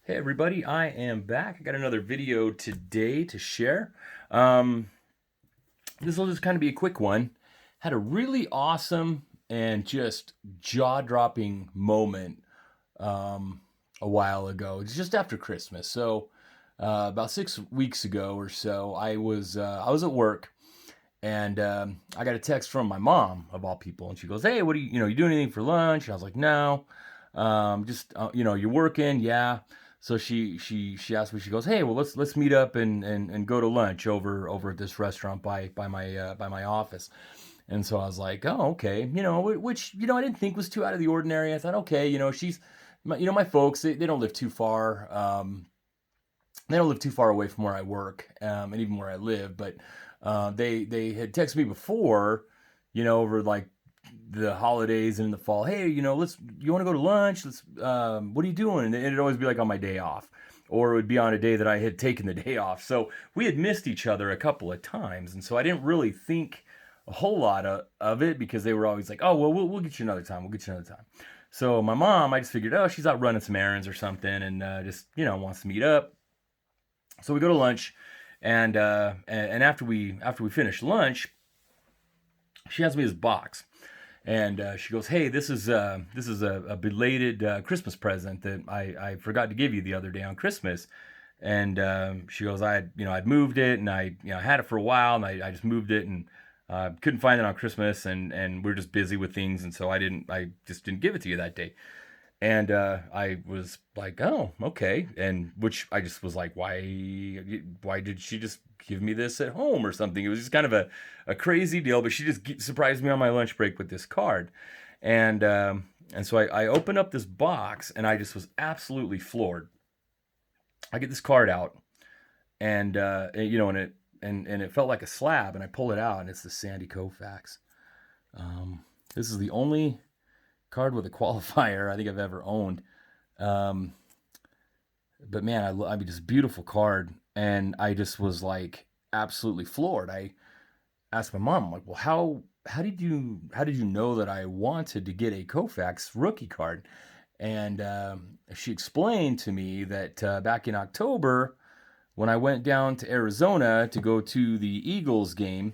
Hey everybody, I am back. I got another video today to share. Um, this will just kind of be a quick one. Had a really awesome and just jaw-dropping moment um, a while ago. It's just after Christmas. So about 6 weeks ago or so, I was at work and I got a text from my mom of all people, and she goes, "Hey, what do you doing anything for lunch?" And I was like, "No, just you're working, yeah." So she asked me. She goes, "Hey, well let's meet up and go to lunch over at this restaurant by my office." And so I was like, "Oh, okay," which I didn't think was too out of the ordinary. I thought, okay, she's my folks, they don't live too far. They don't live too far away from where I work, and even where I live. But they had texted me before, over like the holidays and in the fall. Hey, you want to go to lunch? Let's. What are you doing? And it'd always be like on my day off, or it would be on a day that I had taken the day off. So we had missed each other a couple of times, and so I didn't really think a whole lot of it because they were always like, oh well, we'll get you another time. We'll get you another time. So my mom, I just figured, oh, she's out running some errands or something, and just wants to meet up. So we go to lunch, and after we finish lunch, she hands me this box, and she goes, "Hey, this is a belated Christmas present that I forgot to give you the other day on Christmas." And she goes, I'd moved it, and I had it for a while, and I just moved it, and couldn't find it on Christmas, and we're just busy with things, and so I just didn't give it to you that day. And I was like, oh, okay. And which I just was like, why did she just give me this at home or something? It was just kind of a crazy deal, but she just surprised me on my lunch break with this card. And so I opened up this box and I just was absolutely floored. I get this card out and, and it felt like a slab, and I pull it out and it's the Sandy Koufax. This is the only card with a qualifier I think I've ever owned. Um, but man, I mean, just beautiful card, and I just was like absolutely floored. I asked my mom, I'm like, well, how did you know that I wanted to get a Koufax rookie card? And she explained to me that back in October, when I went down to Arizona to go to the Eagles game,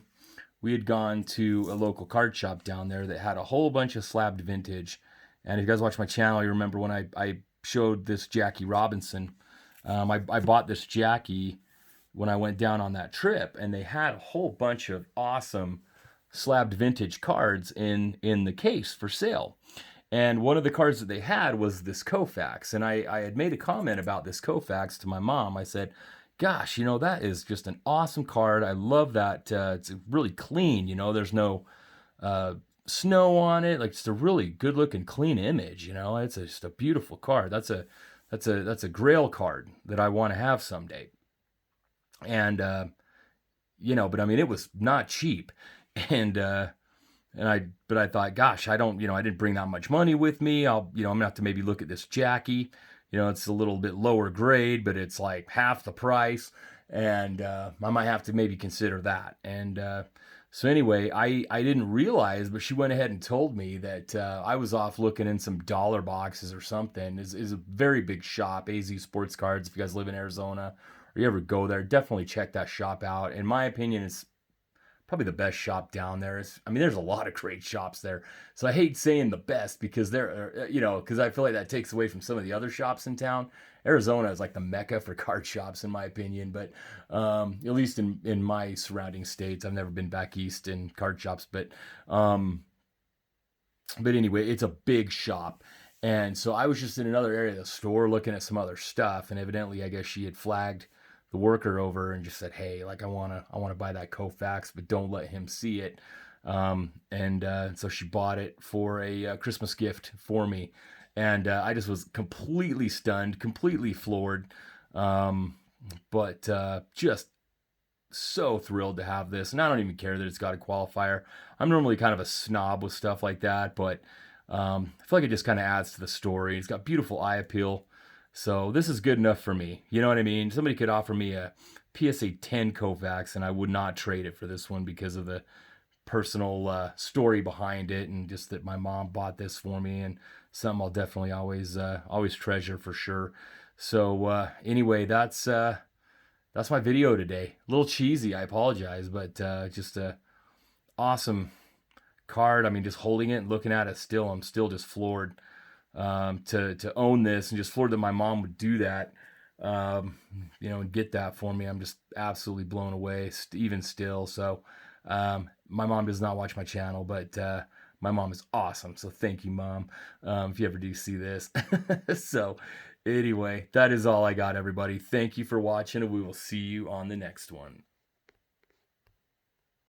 we had gone to a local card shop down there that had a whole bunch of slabbed vintage. And if you guys watch my channel, you remember when I showed this Jackie Robinson. I bought this Jackie when I went down on that trip, and they had a whole bunch of awesome slabbed vintage cards in the case for sale. And one of the cards that they had was this Koufax. And I had made a comment about this Koufax to my mom. I said, gosh, that is just an awesome card. I love that. It's really clean. There's no uh, snow on it. Like, it's a really good looking, clean image. It's just a beautiful card. That's a grail card that I want to have someday. And, but I mean, it was not cheap. And, but I thought, gosh, I didn't bring that much money with me. I'm gonna have to maybe look at this Jackie. It's a little bit lower grade, but it's like half the price, and I might have to maybe consider that. And so anyway, I didn't realize, but she went ahead and told me that I was off looking in some dollar boxes or something. Is a very big shop, AZ Sports Cards. If you guys live in Arizona or you ever go there, definitely check that shop out. In my opinion, it's probably the best shop down there. I mean, there's a lot of great shops there. So I hate saying the best because because I feel like that takes away from some of the other shops in town. Arizona is like the mecca for card shops, in my opinion. But at least in my surrounding states, I've never been back east in card shops. But anyway, it's a big shop. And so I was just in another area of the store looking at some other stuff, and evidently, I guess she had flagged the worker over and just said, "Hey, like I wanna buy that Koufax, but don't let him see it." And so she bought it for a Christmas gift for me, and I just was completely stunned, completely floored, um, but just so thrilled to have this. And I don't even care that it's got a qualifier. I'm normally kind of a snob with stuff like that, but I feel like it just kind of adds to the story. It's got beautiful eye appeal. So this is good enough for me. You know what I mean? Somebody could offer me a PSA 10 Kovacs, and I would not trade it for this one because of the personal story behind it, and just that my mom bought this for me, and something I'll definitely always treasure for sure. So anyway, that's my video today. A little cheesy, I apologize, but just a awesome card. I mean, just holding it and looking at it still, I'm still just floored to own this, and just floored that my mom would do that. Um, and get that for me. I'm just absolutely blown away, even still. So, my mom does not watch my channel, but my mom is awesome. So thank you, Mom, if you ever do see this. So anyway, that is all I got, everybody. Thank you for watching, and we will see you on the next one.